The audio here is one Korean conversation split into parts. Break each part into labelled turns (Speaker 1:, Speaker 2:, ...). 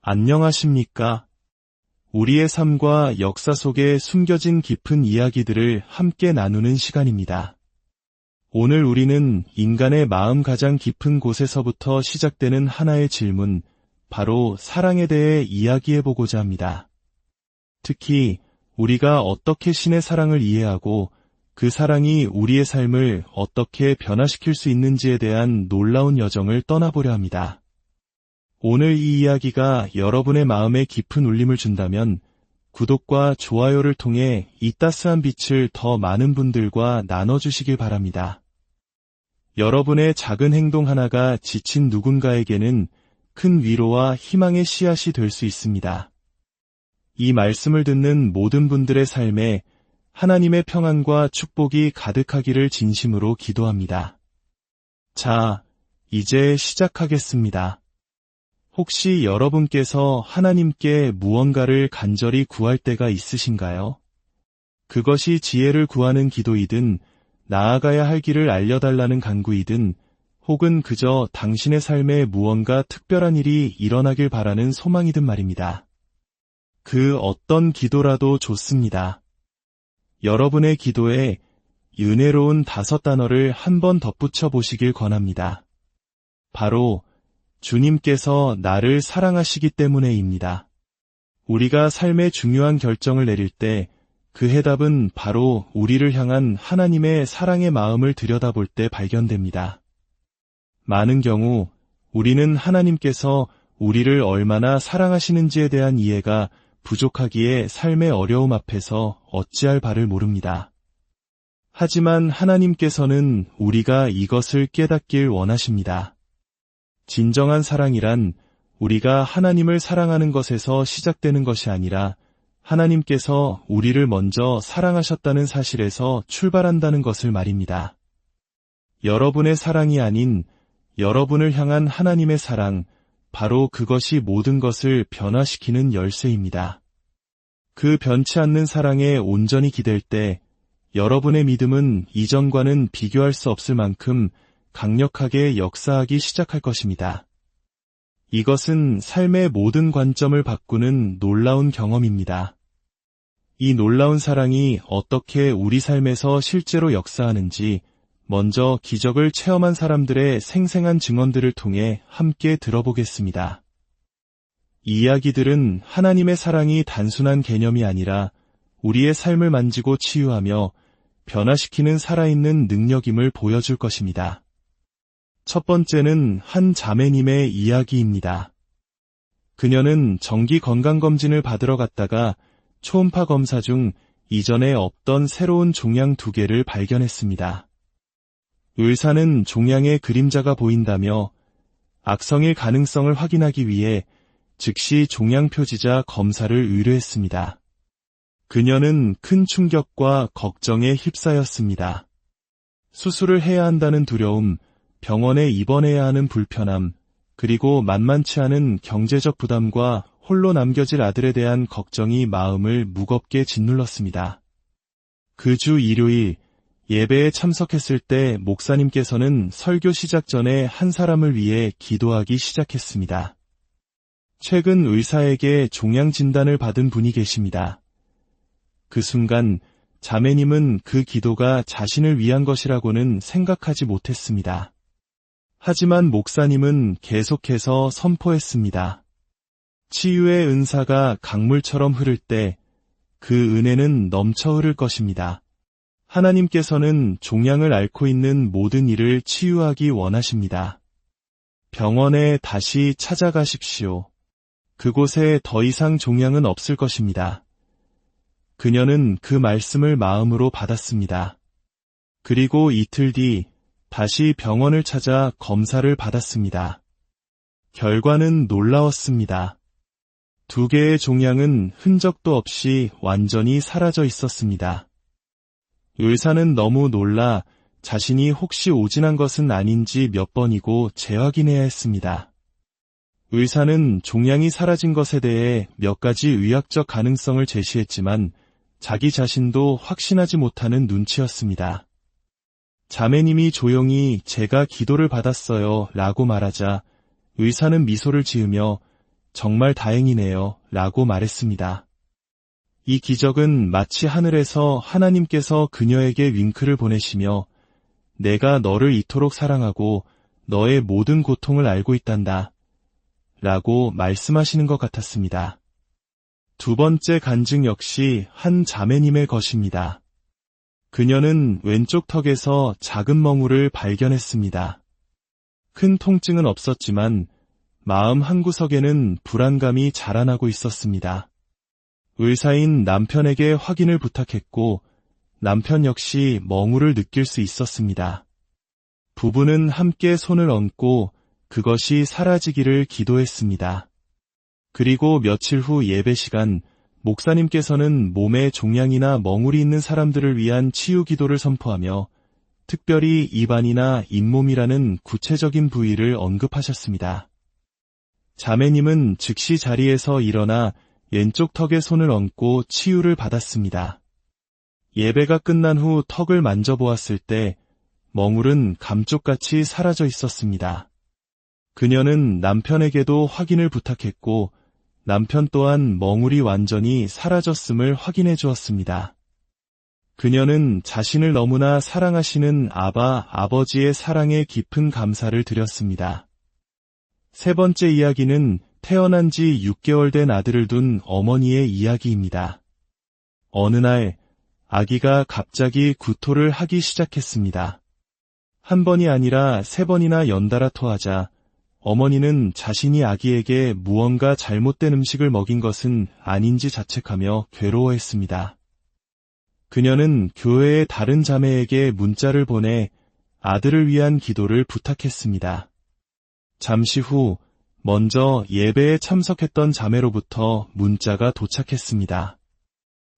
Speaker 1: 안녕하십니까? 우리의 삶과 역사 속에 숨겨진 깊은 이야기들을 함께 나누는 시간입니다. 오늘 우리는 인간의 마음 가장 깊은 곳에서부터 시작되는 하나의 질문, 바로 사랑에 대해 이야기해보고자 합니다. 특히 우리가 어떻게 신의 사랑을 이해하고 그 사랑이 우리의 삶을 어떻게 변화시킬 수 있는지에 대한 놀라운 여정을 떠나보려 합니다. 오늘 이 이야기가 여러분의 마음에 깊은 울림을 준다면 구독과 좋아요를 통해 이 따스한 빛을 더 많은 분들과 나눠주시길 바랍니다. 여러분의 작은 행동 하나가 지친 누군가에게는 큰 위로와 희망의 씨앗이 될 수 있습니다. 이 말씀을 듣는 모든 분들의 삶에 하나님의 평안과 축복이 가득하기를 진심으로 기도합니다. 자, 이제 시작하겠습니다. 혹시 여러분께서 하나님께 무언가를 간절히 구할 때가 있으신가요? 그것이 지혜를 구하는 기도이든, 나아가야 할 길을 알려달라는 간구이든, 혹은 그저 당신의 삶에 무언가 특별한 일이 일어나길 바라는 소망이든 말입니다. 그 어떤 기도라도 좋습니다. 여러분의 기도에 은혜로운 5단어를 한번 덧붙여 보시길 권합니다. 바로 주님께서 나를 사랑하시기 때문에입니다. 우리가 삶의 중요한 결정을 내릴 때 그 해답은 바로 우리를 향한 하나님의 사랑의 마음을 들여다볼 때 발견됩니다. 많은 경우 우리는 하나님께서 우리를 얼마나 사랑하시는지에 대한 이해가 부족하기에 삶의 어려움 앞에서 어찌할 바를 모릅니다. 하지만 하나님께서는 우리가 이것을 깨닫길 원하십니다. 진정한 사랑이란 우리가 하나님을 사랑하는 것에서 시작되는 것이 아니라 하나님께서 우리를 먼저 사랑하셨다는 사실에서 출발한다는 것을 말입니다. 여러분의 사랑이 아닌 여러분을 향한 하나님의 사랑, 바로 그것이 모든 것을 변화시키는 열쇠입니다. 그 변치 않는 사랑에 온전히 기댈 때 여러분의 믿음은 이전과는 비교할 수 없을 만큼 강력하게 역사하기 시작할 것입니다. 이것은 삶의 모든 관점을 바꾸는 놀라운 경험입니다. 이 놀라운 사랑이 어떻게 우리 삶에서 실제로 역사하는지 먼저 기적을 체험한 사람들의 생생한 증언들을 통해 함께 들어보겠습니다. 이 이야기들은 하나님의 사랑이 단순한 개념이 아니라 우리의 삶을 만지고 치유하며 변화시키는 살아있는 능력임을 보여줄 것입니다. 첫 번째는 한 자매님의 이야기입니다. 그녀는 정기 건강검진을 받으러 갔다가 초음파 검사 중 이전에 없던 새로운 종양 2개를 발견했습니다. 의사는 종양의 그림자가 보인다며 악성일 가능성을 확인하기 위해 즉시 종양 표지자 검사를 의뢰했습니다. 그녀는 큰 충격과 걱정에 휩싸였습니다. 수술을 해야 한다는 두려움, 병원에 입원해야 하는 불편함, 그리고 만만치 않은 경제적 부담과 홀로 남겨질 아들에 대한 걱정이 마음을 무겁게 짓눌렀습니다. 그 주 일요일 예배에 참석했을 때 목사님께서는 설교 시작 전에 한 사람을 위해 기도하기 시작했습니다. 최근 의사에게 종양 진단을 받은 분이 계십니다. 그 순간 자매님은 그 기도가 자신을 위한 것이라고는 생각하지 못했습니다. 하지만 목사님은 계속해서 선포했습니다. 치유의 은사가 강물처럼 흐를 때 그 은혜는 넘쳐 흐를 것입니다. 하나님께서는 종양을 앓고 있는 모든 이를 치유하기 원하십니다. 병원에 다시 찾아가십시오. 그곳에 더 이상 종양은 없을 것입니다. 그녀는 그 말씀을 마음으로 받았습니다. 그리고 이틀 뒤 다시 병원을 찾아 검사를 받았습니다. 결과는 놀라웠습니다. 2개의 종양은 흔적도 없이 완전히 사라져 있었습니다. 의사는 너무 놀라 자신이 혹시 오진한 것은 아닌지 몇 번이고 재확인해야 했습니다. 의사는 종양이 사라진 것에 대해 몇 가지 의학적 가능성을 제시했지만 자기 자신도 확신하지 못하는 눈치였습니다. 자매님이 조용히 제가 기도를 받았어요 라고 말하자 의사는 미소를 지으며 정말 다행이네요. 라고 말했습니다. 이 기적은 마치 하늘에서 하나님께서 그녀에게 윙크를 보내시며 내가 너를 이토록 사랑하고 너의 모든 고통을 알고 있단다. 라고 말씀하시는 것 같았습니다. 두 번째 간증 역시 한 자매님의 것입니다. 그녀는 왼쪽 턱에서 작은 멍울을 발견했습니다. 큰 통증은 없었지만 마음 한구석에는 불안감이 자라나고 있었습니다. 의사인 남편에게 확인을 부탁했고 남편 역시 멍울을 느낄 수 있었습니다. 부부는 함께 손을 얹고 그것이 사라지기를 기도했습니다. 그리고 며칠 후 예배 시간, 목사님께서는 몸에 종양이나 멍울이 있는 사람들을 위한 치유 기도를 선포하며 특별히 입안이나 잇몸이라는 구체적인 부위를 언급하셨습니다. 자매님은 즉시 자리에서 일어나 왼쪽 턱에 손을 얹고 치유를 받았습니다. 예배가 끝난 후 턱을 만져보았을 때 멍울은 감쪽같이 사라져 있었습니다. 그녀는 남편에게도 확인을 부탁했고 남편 또한 멍울이 완전히 사라졌음을 확인해 주었습니다. 그녀는 자신을 너무나 사랑하시는 아버지의 사랑에 깊은 감사를 드렸습니다. 세 번째 이야기는 태어난 지 6개월 된 아들을 둔 어머니의 이야기입니다. 어느 날 아기가 갑자기 구토를 하기 시작했습니다. 한 번이 아니라 3번이나 연달아 토하자 어머니는 자신이 아기에게 무언가 잘못된 음식을 먹인 것은 아닌지 자책하며 괴로워했습니다. 그녀는 교회의 다른 자매에게 문자를 보내 아들을 위한 기도를 부탁했습니다. 잠시 후 먼저 예배에 참석했던 자매로부터 문자가 도착했습니다.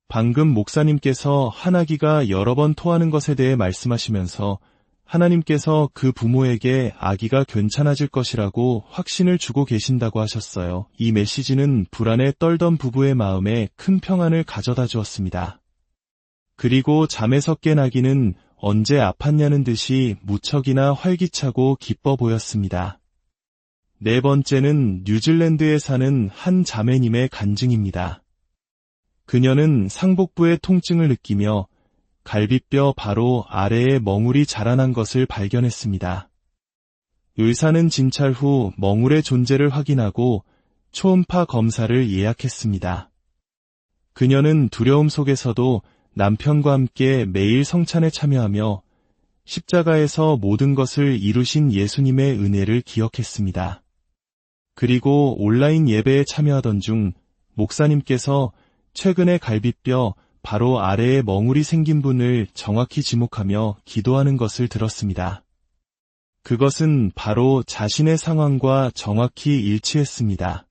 Speaker 1: 방금 목사님께서 한 아기가 여러 번 토하는 것에 대해 말씀하시면서 하나님께서 그 부모에게 아기가 괜찮아질 것이라고 확신을 주고 계신다고 하셨어요. 이 메시지는 불안에 떨던 부부의 마음에 큰 평안을 가져다 주었습니다. 그리고 잠에서 깬 아기는 언제 아팠냐는 듯이 무척이나 활기차고 기뻐 보였습니다. 네 번째는 뉴질랜드에 사는 한 자매님의 간증입니다. 그녀는 상복부의 통증을 느끼며 갈비뼈 바로 아래에 멍울이 자라난 것을 발견했습니다. 의사는 진찰 후 멍울의 존재를 확인하고 초음파 검사를 예약했습니다. 그녀는 두려움 속에서도 남편과 함께 매일 성찬에 참여하며 십자가에서 모든 것을 이루신 예수님의 은혜를 기억했습니다. 그리고 온라인 예배에 참여하던 중 목사님께서 최근에 갈비뼈 바로 아래에 멍울이 생긴 분을 정확히 지목하며 기도하는 것을 들었습니다. 그것은 바로 자신의 상황과 정확히 일치했습니다.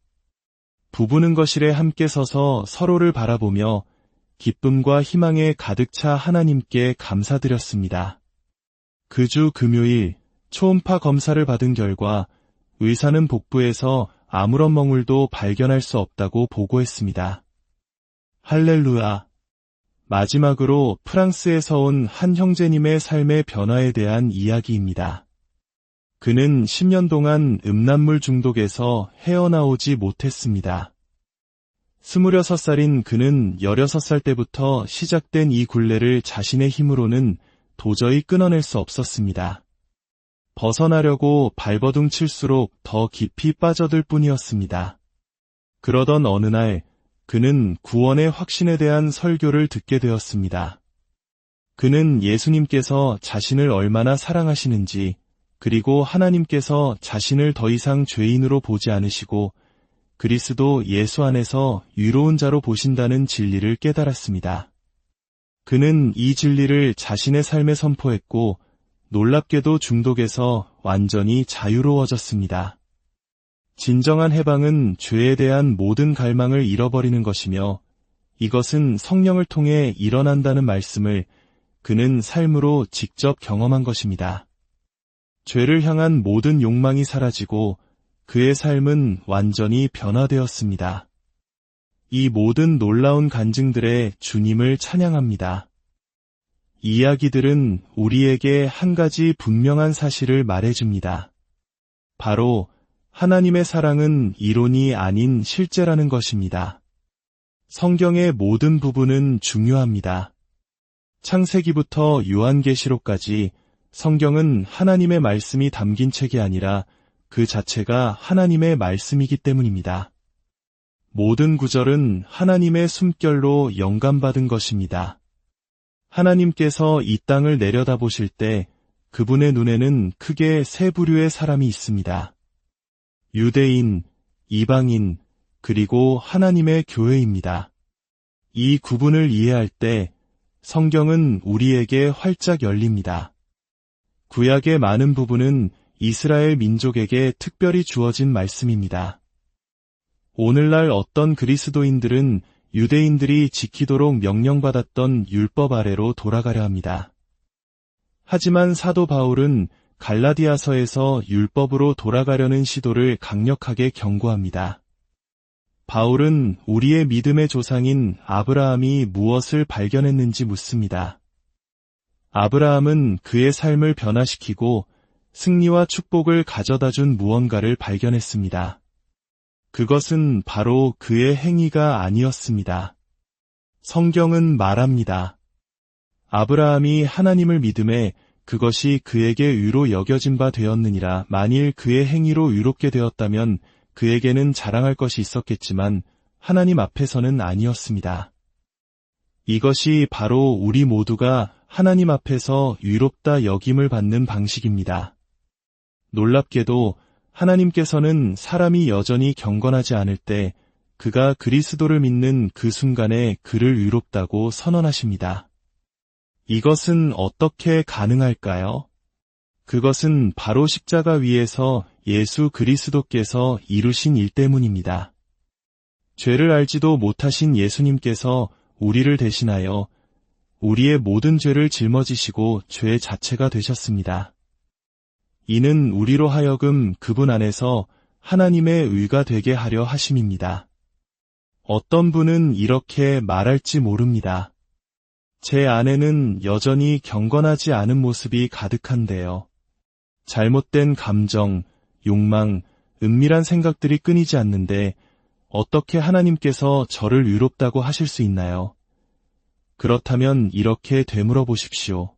Speaker 1: 부부는 거실에 함께 서서 서로를 바라보며 기쁨과 희망에 가득 차 하나님께 감사드렸습니다. 그 주 금요일 초음파 검사를 받은 결과 의사는 복부에서 아무런 멍울도 발견할 수 없다고 보고했습니다. 할렐루야! 마지막으로 프랑스에서 온 한 형제님의 삶의 변화에 대한 이야기입니다. 그는 10년 동안 음란물 중독에서 헤어나오지 못했습니다. 26살인 그는 16살 때부터 시작된 이 굴레를 자신의 힘으로는 도저히 끊어낼 수 없었습니다. 벗어나려고 발버둥 칠수록 더 깊이 빠져들 뿐이었습니다. 그러던 어느 날 그는 구원의 확신에 대한 설교를 듣게 되었습니다. 그는 예수님께서 자신을 얼마나 사랑하시는지, 그리고 하나님께서 자신을 더 이상 죄인으로 보지 않으시고 그리스도 예수 안에서 의로운 자로 보신다는 진리를 깨달았습니다. 그는 이 진리를 자신의 삶에 선포했고 놀랍게도 중독에서 완전히 자유로워졌습니다. 진정한 해방은 죄에 대한 모든 갈망을 잃어버리는 것이며 이것은 성령을 통해 일어난다는 말씀을 그는 삶으로 직접 경험한 것입니다. 죄를 향한 모든 욕망이 사라지고 그의 삶은 완전히 변화되었습니다. 이 모든 놀라운 간증들에 주님을 찬양합니다. 이야기들은 우리에게 한 가지 분명한 사실을 말해줍니다. 바로 하나님의 사랑은 이론이 아닌 실제라는 것입니다. 성경의 모든 부분은 중요합니다. 창세기부터 요한계시록까지 성경은 하나님의 말씀이 담긴 책이 아니라 그 자체가 하나님의 말씀이기 때문입니다. 모든 구절은 하나님의 숨결로 영감받은 것입니다. 하나님께서 이 땅을 내려다보실 때 그분의 눈에는 크게 세 부류의 사람이 있습니다. 유대인, 이방인, 그리고 하나님의 교회입니다. 이 구분을 이해할 때 성경은 우리에게 활짝 열립니다. 구약의 많은 부분은 이스라엘 민족에게 특별히 주어진 말씀입니다. 오늘날 어떤 그리스도인들은 유대인들이 지키도록 명령받았던 율법 아래로 돌아가려 합니다. 하지만 사도 바울은 갈라디아서에서 율법으로 돌아가려는 시도를 강력하게 경고합니다. 바울은 우리의 믿음의 조상인 아브라함이 무엇을 발견했는지 묻습니다. 아브라함은 그의 삶을 변화시키고 승리와 축복을 가져다준 무언가를 발견했습니다. 그것은 바로 그의 행위가 아니었습니다. 성경은 말합니다. 아브라함이 하나님을 믿음에 그것이 그에게 의로 여겨진 바 되었느니라. 만일 그의 행위로 의롭게 되었다면 그에게는 자랑할 것이 있었겠지만 하나님 앞에서는 아니었습니다. 이것이 바로 우리 모두가 하나님 앞에서 의롭다 여김을 받는 방식입니다. 놀랍게도 하나님께서는 사람이 여전히 경건하지 않을 때 그가 그리스도를 믿는 그 순간에 그를 의롭다고 선언하십니다. 이것은 어떻게 가능할까요? 그것은 바로 십자가 위에서 예수 그리스도께서 이루신 일 때문입니다. 죄를 알지도 못하신 예수님께서 우리를 대신하여 우리의 모든 죄를 짊어지시고 죄 자체가 되셨습니다. 이는 우리로 하여금 그분 안에서 하나님의 의가 되게 하려 하심입니다. 어떤 분은 이렇게 말할지 모릅니다. 제 안에는 여전히 경건하지 않은 모습이 가득한데요. 잘못된 감정, 욕망, 은밀한 생각들이 끊이지 않는데 어떻게 하나님께서 저를 의롭다고 하실 수 있나요? 그렇다면 이렇게 되물어 보십시오.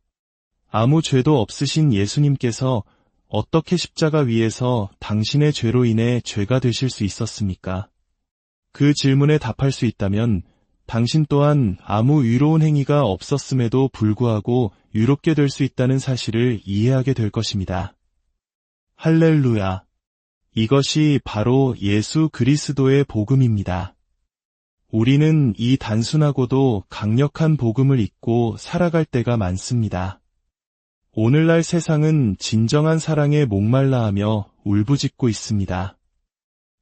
Speaker 1: 아무 죄도 없으신 예수님께서 어떻게 십자가 위에서 당신의 죄로 인해 죄가 되실 수 있었습니까? 그 질문에 답할 수 있다면 당신 또한 아무 의로운 행위가 없었음에도 불구하고 의롭게 될 수 있다는 사실을 이해하게 될 것입니다. 할렐루야! 이것이 바로 예수 그리스도의 복음입니다. 우리는 이 단순하고도 강력한 복음을 잊고 살아갈 때가 많습니다. 오늘날 세상은 진정한 사랑에 목말라하며 울부짖고 있습니다.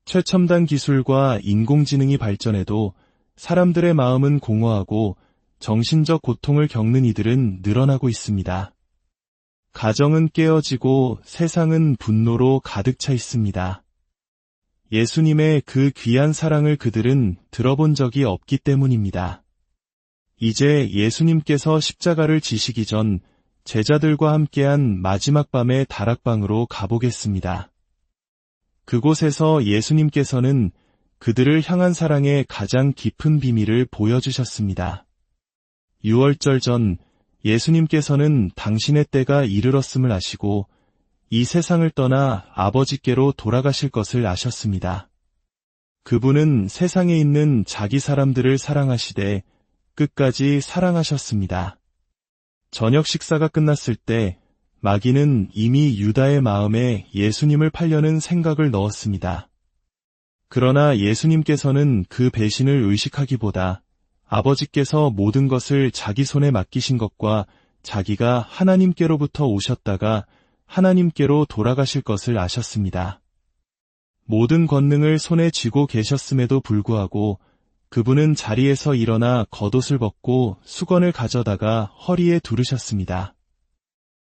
Speaker 1: 최첨단 기술과 인공지능이 발전해도 사람들의 마음은 공허하고 정신적 고통을 겪는 이들은 늘어나고 있습니다. 가정은 깨어지고 세상은 분노로 가득 차 있습니다. 예수님의 그 귀한 사랑을 그들은 들어본 적이 없기 때문입니다. 이제 예수님께서 십자가를 지시기 전 제자들과 함께한 마지막 밤의 다락방으로 가보겠습니다. 그곳에서 예수님께서는 그들을 향한 사랑의 가장 깊은 비밀을 보여주셨습니다. 유월절 전 예수님께서는 당신의 때가 이르렀음을 아시고 이 세상을 떠나 아버지께로 돌아가실 것을 아셨습니다. 그분은 세상에 있는 자기 사람들을 사랑하시되 끝까지 사랑하셨습니다. 저녁 식사가 끝났을 때 마귀는 이미 유다의 마음에 예수님을 팔려는 생각을 넣었습니다. 그러나 예수님께서는 그 배신을 의식하기보다 아버지께서 모든 것을 자기 손에 맡기신 것과 자기가 하나님께로부터 오셨다가 하나님께로 돌아가실 것을 아셨습니다. 모든 권능을 손에 쥐고 계셨음에도 불구하고 그분은 자리에서 일어나 겉옷을 벗고 수건을 가져다가 허리에 두르셨습니다.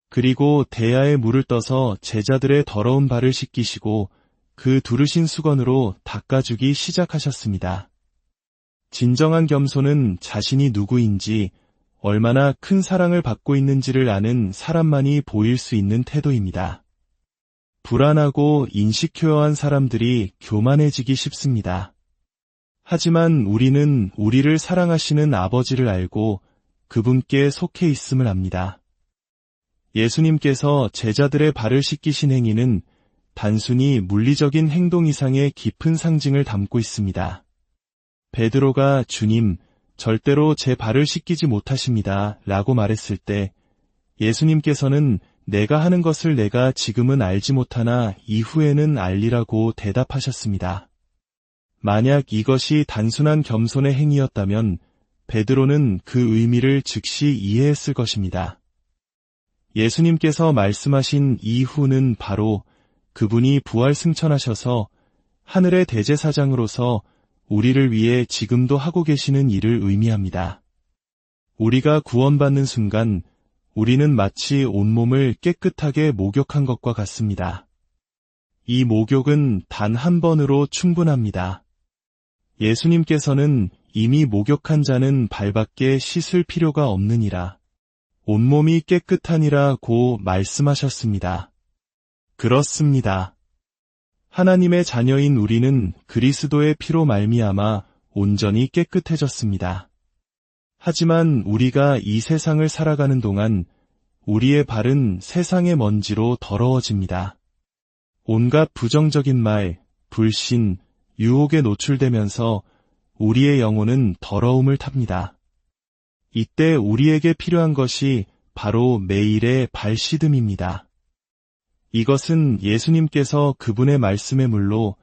Speaker 1: 그리고 대야에 물을 떠서 제자들의 더러운 발을 씻기시고 그 두르신 수건으로 닦아주기 시작하셨습니다. 진정한 겸손은 자신이 누구인지 얼마나 큰 사랑을 받고 있는지를 아는 사람만이 보일 수 있는 태도입니다. 불안하고 인시큐어한 사람들이 교만해지기 쉽습니다. 하지만 우리는 우리를 사랑하시는 아버지를 알고 그분께 속해 있음을 압니다. 예수님께서 제자들의 발을 씻기신 행위는 단순히 물리적인 행동 이상의 깊은 상징을 담고 있습니다. 베드로가 주님, 절대로 제 발을 씻기지 못하십니다. 라고 말했을 때 예수님께서는 내가 하는 것을 내가 지금은 알지 못하나 이후에는 알리라고 대답하셨습니다. 만약 이것이 단순한 겸손의 행위였다면 베드로는 그 의미를 즉시 이해했을 것입니다. 예수님께서 말씀하신 이후는 바로 그분이 부활 승천하셔서 하늘의 대제사장으로서 우리를 위해 지금도 하고 계시는 일을 의미합니다. 우리가 구원받는 순간 우리는 마치 온몸을 깨끗하게 목욕한 것과 같습니다. 이 목욕은 단 한 번으로 충분합니다. 예수님께서는 이미 목욕한 자는 발밖에 씻을 필요가 없느니라. 온몸이 깨끗하니라고 말씀하셨습니다. 그렇습니다. 하나님의 자녀인 우리는 그리스도의 피로 말미암아 온전히 깨끗해졌습니다. 하지만 우리가 이 세상을 살아가는 동안 우리의 발은 세상의 먼지로 더러워집니다. 온갖 부정적인 말, 불신, 유혹에 노출되면서 우리의 영혼은 더러움을 탑니다. 이때 우리에게 필요한 것이 바로 매일의 발 씻음입니다. 이것은 예수님께서 그분의 말씀의 물로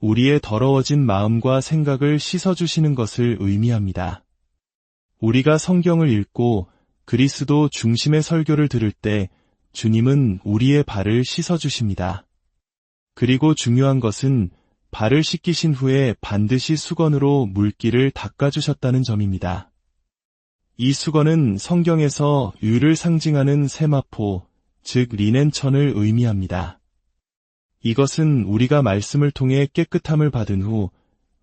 Speaker 1: 우리의 더러워진 마음과 생각을 씻어주시는 것을 의미합니다. 우리가 성경을 읽고 그리스도 중심의 설교를 들을 때 주님은 우리의 발을 씻어주십니다. 그리고 중요한 것은 발을 씻기신 후에 반드시 수건으로 물기를 닦아주셨다는 점입니다. 이 수건은 성경에서 의를 상징하는 세마포, 즉 리넨천을 의미합니다. 이것은 우리가 말씀을 통해 깨끗함을 받은 후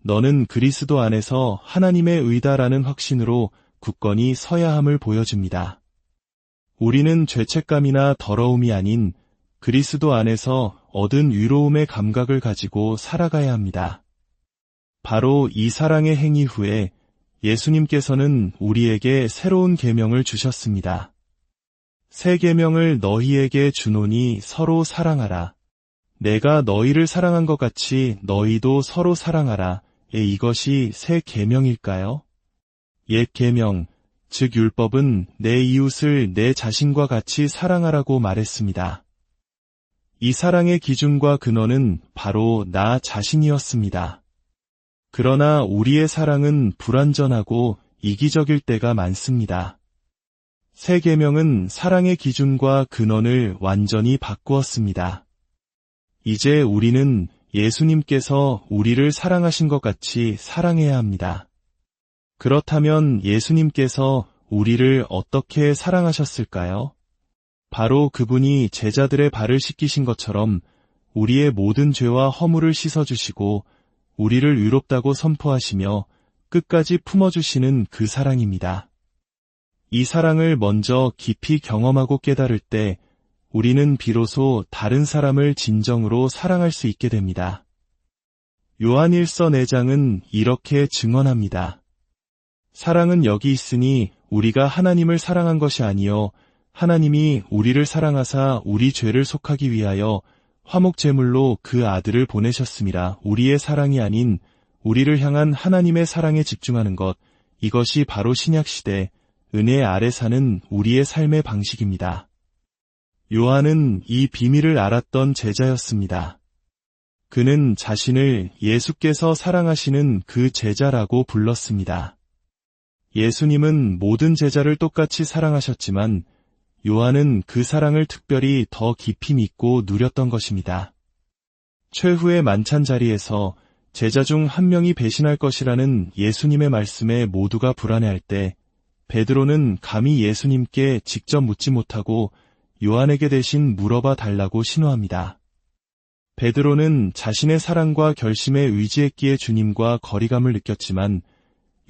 Speaker 1: 너는 그리스도 안에서 하나님의 의다라는 확신으로 굳건히 서야 함을 보여줍니다. 우리는 죄책감이나 더러움이 아닌 그리스도 안에서 얻은 위로움의 감각을 가지고 살아가야 합니다. 바로 이 사랑의 행위 후에 예수님께서는 우리에게 새로운 계명을 주셨습니다. 새 계명을 너희에게 주노니 서로 사랑하라. 내가 너희를 사랑한 것 같이 너희도 서로 사랑하라. 이것이 새 계명일까요? 옛 계명, 즉 율법은 내 이웃을 내 자신과 같이 사랑하라고 말했습니다. 이 사랑의 기준과 근원은 바로 나 자신이었습니다. 그러나 우리의 사랑은 불완전하고 이기적일 때가 많습니다. 새 계명은 사랑의 기준과 근원을 완전히 바꾸었습니다. 이제 우리는 예수님께서 우리를 사랑하신 것 같이 사랑해야 합니다. 그렇다면 예수님께서 우리를 어떻게 사랑하셨을까요? 바로 그분이 제자들의 발을 씻기신 것처럼 우리의 모든 죄와 허물을 씻어주시고 우리를 의롭다고 선포하시며 끝까지 품어주시는 그 사랑입니다. 이 사랑을 먼저 깊이 경험하고 깨달을 때 우리는 비로소 다른 사람을 진정으로 사랑할 수 있게 됩니다. 요한일서 4장은 이렇게 증언합니다. 사랑은 여기 있으니 우리가 하나님을 사랑한 것이 아니요 하나님이 우리를 사랑하사 우리 죄를 속하기 위하여 화목제물로 그 아들을 보내셨음이라. 우리의 사랑이 아닌 우리를 향한 하나님의 사랑에 집중하는 것, 이것이 바로 신약시대 은혜 아래 사는 우리의 삶의 방식입니다. 요한은 이 비밀을 알았던 제자였습니다. 그는 자신을 예수께서 사랑하시는 그 제자라고 불렀습니다. 예수님은 모든 제자를 똑같이 사랑하셨지만 요한은 그 사랑을 특별히 더 깊이 믿고 누렸던 것입니다. 최후의 만찬 자리에서 제자 중 한 명이 배신할 것이라는 예수님의 말씀에 모두가 불안해할 때 베드로는 감히 예수님께 직접 묻지 못하고 요한에게 대신 물어봐 달라고 신호합니다. 베드로는 자신의 사랑과 결심에 의지했기에 주님과 거리감을 느꼈지만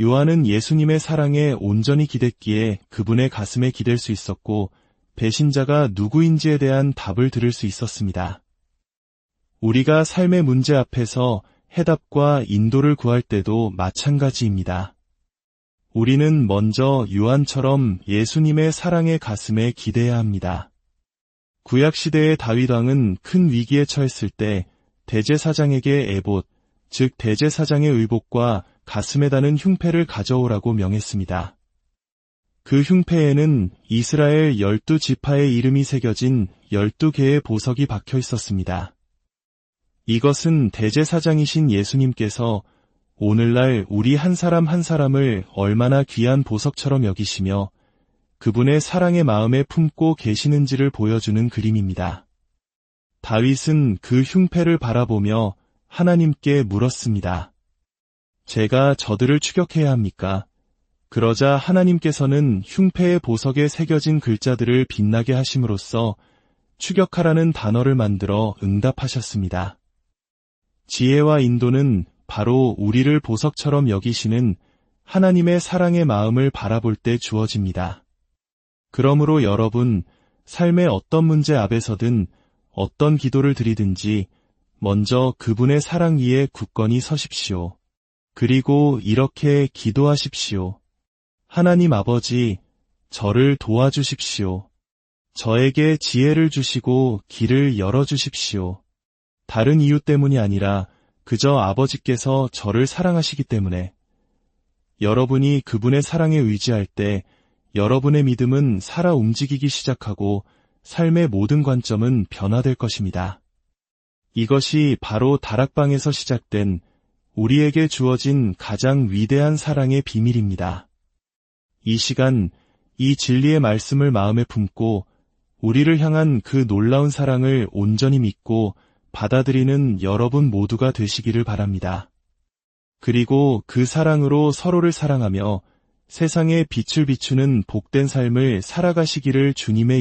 Speaker 1: 요한은 예수님의 사랑에 온전히 기댔기에 그분의 가슴에 기댈 수 있었고 배신자가 누구인지에 대한 답을 들을 수 있었습니다. 우리가 삶의 문제 앞에서 해답과 인도를 구할 때도 마찬가지입니다. 우리는 먼저 요한처럼 예수님의 사랑의 가슴에 기대야 합니다. 구약시대의 다윗 왕은 큰 위기에 처했을 때 대제사장에게 에봇, 즉 대제사장의 의복과 가슴에 다는 흉패를 가져오라고 명했습니다. 그 흉패에는 이스라엘 12지파의 이름이 새겨진 12개의 보석이 박혀 있었습니다. 이것은 대제사장이신 예수님께서 오늘날 우리 한 사람 한 사람을 얼마나 귀한 보석처럼 여기시며 그분의 사랑의 마음에 품고 계시는지를 보여주는 그림입니다. 다윗은 그 흉패를 바라보며 하나님께 물었습니다. 제가 저들을 추격해야 합니까? 그러자 하나님께서는 흉패의 보석에 새겨진 글자들을 빛나게 하심으로써 추격하라는 단어를 만들어 응답하셨습니다. 지혜와 인도는 바로 우리를 보석처럼 여기시는 하나님의 사랑의 마음을 바라볼 때 주어집니다. 그러므로 여러분, 삶의 어떤 문제 앞에서든 어떤 기도를 드리든지 먼저 그분의 사랑 위에 굳건히 서십시오. 그리고 이렇게 기도하십시오. 하나님 아버지, 저를 도와주십시오. 저에게 지혜를 주시고 길을 열어주십시오. 다른 이유 때문이 아니라 그저 아버지께서 저를 사랑하시기 때문에. 여러분이 그분의 사랑에 의지할 때 여러분의 믿음은 살아 움직이기 시작하고 삶의 모든 관점은 변화될 것입니다. 이것이 바로 다락방에서 시작된 우리에게 주어진 가장 위대한 사랑의 비밀입니다. 이 시간, 이 진리의 말씀을 마음에 품고 우리를 향한 그 놀라운 사랑을 온전히 믿고 받아들이는 여러분 모두가 되시기를 바랍니다. 그리고 그 사랑으로 서로를 사랑하며 세상에 빛을 비추는 복된 삶을 살아가시기를 주님의